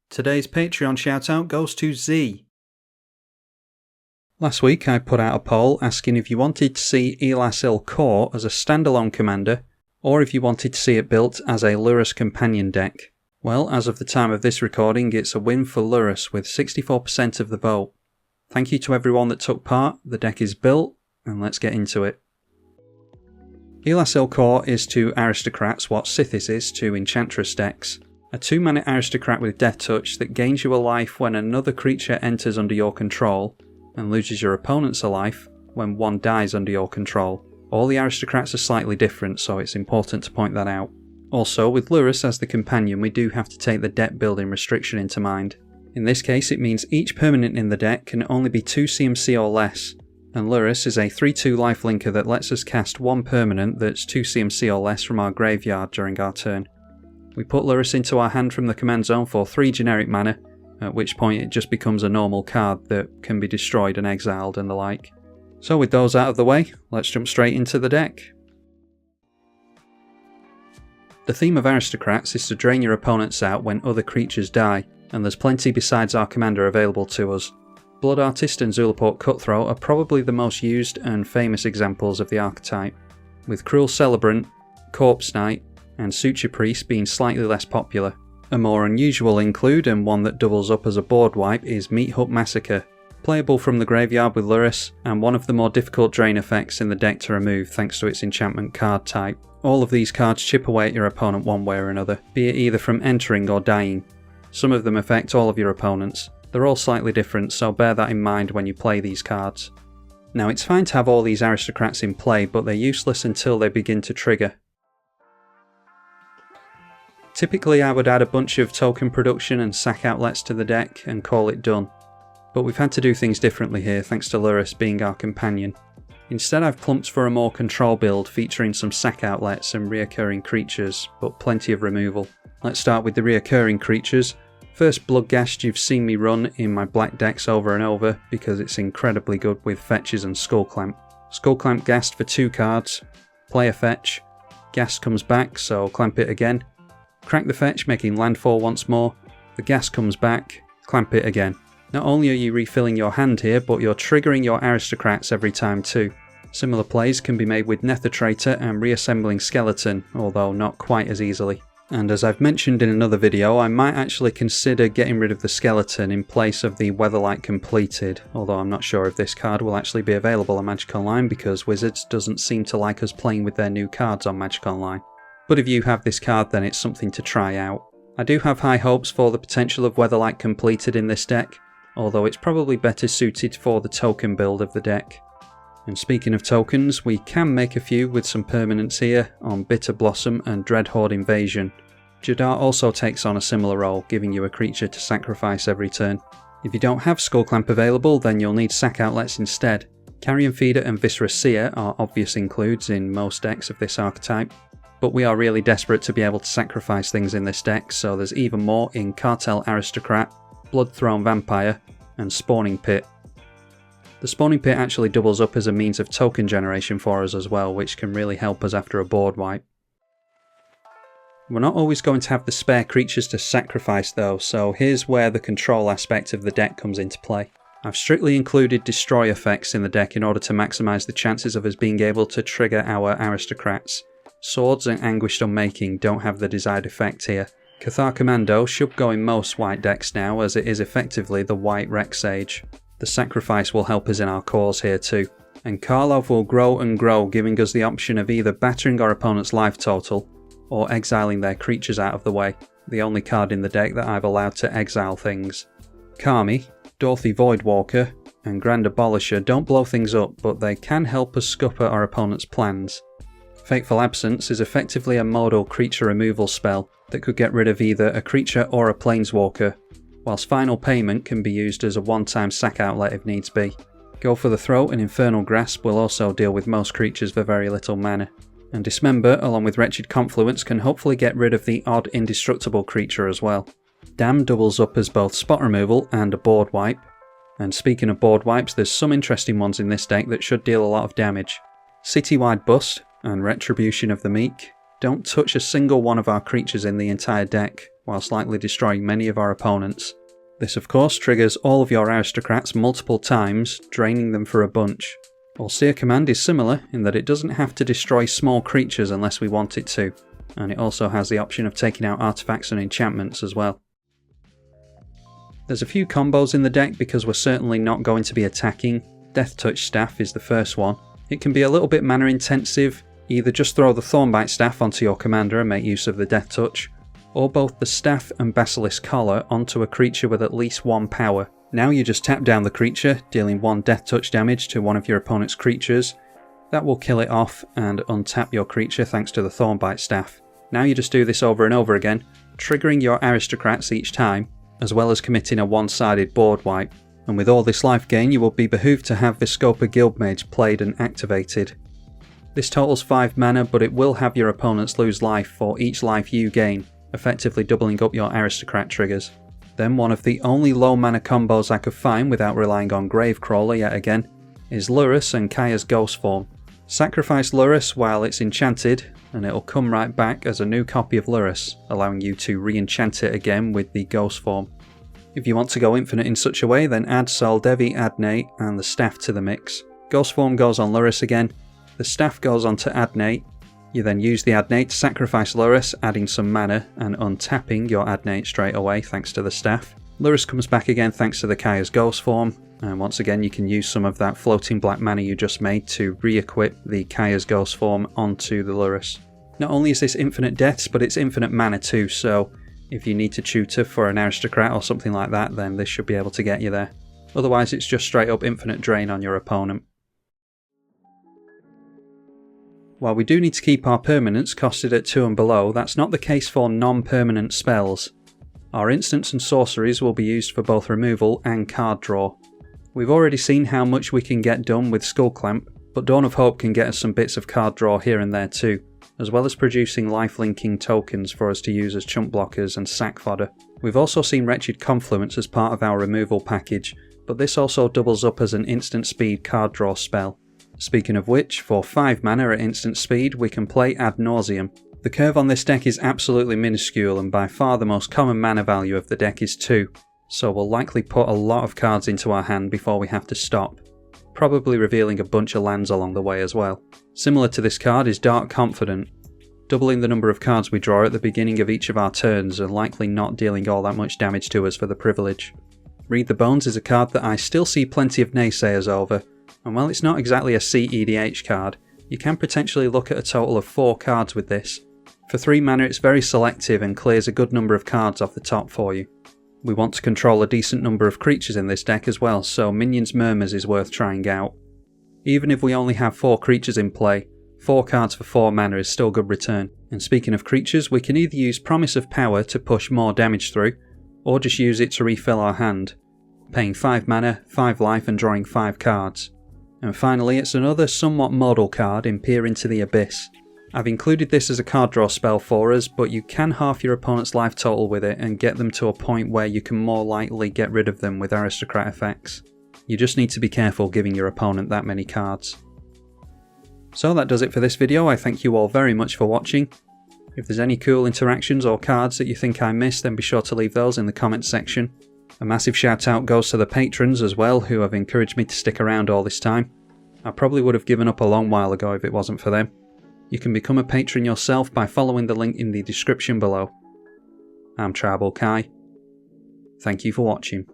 Today's Patreon shoutout goes to Z. Last week I put out a poll asking if you wanted to see Elas Kor as a standalone commander, or if you wanted to see it built as a Lurrus companion deck. Well, as of the time of this recording, it's a win for Lurrus with 64% of the vote. Thank you to everyone that took part, the deck is built, and let's get into it. Elas Kor is to Aristocrats what Sithis is to Enchantress decks. A 2-mana Aristocrat with Death Touch that gains you a life when another creature enters under your control, and loses your opponent's a life when one dies under your control. All the Aristocrats are slightly different, so it's important to point that out. Also, with Lurrus as the companion, we do have to take the deck building restriction into mind. In this case, it means each permanent in the deck can only be 2 CMC or less, and Lurrus is a 3/2 lifelinker that lets us cast one permanent that's 2 CMC or less from our graveyard during our turn. We put Lurrus into our hand from the command zone for 3 generic mana, at which point it just becomes a normal card that can be destroyed and exiled and the like. So with those out of the way, let's jump straight into the deck. The theme of Aristocrats is to drain your opponents out when other creatures die, and there's plenty besides our commander available to us. Blood Artist and Zulaport Cutthroat are probably the most used and famous examples of the archetype, with Cruel Celebrant, Corpse Knight, and Suture Priest being slightly less popular. A more unusual include, and one that doubles up as a board wipe, is Meat Hut Massacre, playable from the graveyard with Lurrus, and one of the more difficult drain effects in the deck to remove thanks to its enchantment card type. All of these cards chip away at your opponent one way or another, be it either from entering or dying. Some of them affect all of your opponents. They're all slightly different, so bear that in mind when you play these cards. Now, it's fine to have all these Aristocrats in play, but they're useless until they begin to trigger. Typically I would add a bunch of token production and sack outlets to the deck and call it done, but we've had to do things differently here thanks to Lurrus being our companion. Instead I've plumped for a more control build featuring some sack outlets and reoccurring creatures, but plenty of removal. Let's start with the reoccurring creatures. First, Bloodghast you've seen me run in my black decks over and over because it's incredibly good with fetches and Skullclamp. Skullclamp Ghast for 2 cards, play a fetch, Ghast comes back so clamp it again, crack the fetch making landfall once more, the Ghast comes back, clamp it again. Not only are you refilling your hand here, but you're triggering your Aristocrats every time too. Similar plays can be made with Nether Traitor and reassembling Skeleton, although not quite as easily. And as I've mentioned in another video, I might actually consider getting rid of the Skeleton in place of the Weatherlight Completed, although I'm not sure if this card will actually be available on Magic Online because Wizards doesn't seem to like us playing with their new cards on Magic Online. But if you have this card then it's something to try out. I do have high hopes for the potential of Weatherlight Completed in this deck, although it's probably better suited for the token build of the deck. And speaking of tokens, we can make a few with some permanents here on Bitter Blossom and Dreadhorde Invasion. Jadar also takes on a similar role, giving you a creature to sacrifice every turn. If you don't have Skullclamp available, then you'll need sack outlets instead. Carrion Feeder and Viscera Seer are obvious includes in most decks of this archetype, but we are really desperate to be able to sacrifice things in this deck, so there's even more in Cartel Aristocrat, Bloodthrone Vampire, and Spawning Pit. The Spawning Pit actually doubles up as a means of token generation for us as well, which can really help us after a board wipe. We're not always going to have the spare creatures to sacrifice though, so here's where the control aspect of the deck comes into play. I've strictly included destroy effects in the deck in order to maximise the chances of us being able to trigger our Aristocrats. Swords and Anguished Unmaking don't have the desired effect here. Cathar Commando should go in most white decks now, as it is effectively the white Rex Sage. The sacrifice will help us in our cause here too. And Karlov will grow and grow, giving us the option of either battering our opponent's life total, or exiling their creatures out of the way, the only card in the deck that I've allowed to exile things. Kami, Dorothy Voidwalker, and Grand Abolisher don't blow things up, but they can help us scupper our opponent's plans. Fateful Absence is effectively a modal creature removal spell that could get rid of either a creature or a planeswalker, whilst Final Payment can be used as a one-time sack outlet if needs be. Go for the Throat and Infernal Grasp will also deal with most creatures for very little mana. And Dismember, along with Wretched Confluence, can hopefully get rid of the odd indestructible creature as well. Dam doubles up as both spot removal and a board wipe. And speaking of board wipes, there's some interesting ones in this deck that should deal a lot of damage. Citywide Bust and Retribution of the Meek don't touch a single one of our creatures in the entire deck, whilst likely destroying many of our opponents. This of course triggers all of your aristocrats multiple times, draining them for a bunch. Austere Command is similar in that it doesn't have to destroy small creatures unless we want it to, and it also has the option of taking out artifacts and enchantments as well. There's a few combos in the deck because we're certainly not going to be attacking. Death Touch Staff is the first one. It can be a little bit mana intensive, either just throw the Thornbite Staff onto your commander and make use of the Death Touch, or both the Staff and Basilisk Collar onto a creature with at least 1 power. Now you just tap down the creature, dealing 1 Death Touch damage to one of your opponent's creatures. That will kill it off and untap your creature thanks to the Thornbite Staff. Now you just do this over and over again, triggering your aristocrats each time, as well as committing a one-sided board wipe. And with all this life gain, you will be behooved to have Viscopa Guildmage played and activated. This totals 5 mana, but it will have your opponents lose life for each life you gain, effectively doubling up your aristocrat triggers. Then one of the only low mana combos I could find without relying on Gravecrawler yet again is Lurrus and Kaya's Ghost Form. Sacrifice Lurrus while it's enchanted, and it'll come right back as a new copy of Lurrus, allowing you to re-enchant it again with the Ghost Form. If you want to go infinite in such a way, then add Sol Devi, Adnate and the Staff to the mix. Ghost Form goes on Lurrus again, the Staff goes on to Adnate. You then use the Adnate to sacrifice Lurrus, adding some mana and untapping your Adnate straight away thanks to the Staff. Lurrus comes back again thanks to the Kaya's Ghost Form, and once again you can use some of that floating black mana you just made to re-equip the Kaya's Ghost Form onto the Lurrus. Not only is this infinite deaths, but it's infinite mana too, so if you need to tutor for an aristocrat or something like that, then this should be able to get you there. Otherwise it's just straight up infinite drain on your opponent. While we do need to keep our permanents costed at 2 and below, that's not the case for non-permanent spells. Our instants and sorceries will be used for both removal and card draw. We've already seen how much we can get done with Skullclamp, but Dawn of Hope can get us some bits of card draw here and there too, as well as producing life-linking tokens for us to use as chump blockers and sack fodder. We've also seen Wretched Confluence as part of our removal package, but this also doubles up as an instant speed card draw spell. Speaking of which, for 5 mana at instant speed we can play Ad Nauseam. The curve on this deck is absolutely minuscule, and by far the most common mana value of the deck is 2, so we'll likely put a lot of cards into our hand before we have to stop, probably revealing a bunch of lands along the way as well. Similar to this card is Dark Confident, doubling the number of cards we draw at the beginning of each of our turns and likely not dealing all that much damage to us for the privilege. Read the Bones is a card that I still see plenty of naysayers over, and while it's not exactly a CEDH card, you can potentially look at a total of 4 cards with this. For 3 mana it's very selective and clears a good number of cards off the top for you. We want to control a decent number of creatures in this deck as well, so Minions Murmurs is worth trying out. Even if we only have 4 creatures in play, 4 cards for 4 mana is still good return. And speaking of creatures, we can either use Promise of Power to push more damage through, or just use it to refill our hand, paying 5 mana, 5 life and drawing 5 cards. And finally it's another somewhat modal card in Peer into the Abyss. I've included this as a card draw spell for us, but you can half your opponent's life total with it and get them to a point where you can more likely get rid of them with aristocrat effects. You just need to be careful giving your opponent that many cards. So that does it for this video. I thank you all very much for watching. If there's any cool interactions or cards that you think I missed, then be sure to leave those in the comments section. A massive shout out goes to the patrons as well, who have encouraged me to stick around all this time. I probably would have given up a long while ago if it wasn't for them. You can become a patron yourself by following the link in the description below. I'm Tribalkai. Thank you for watching.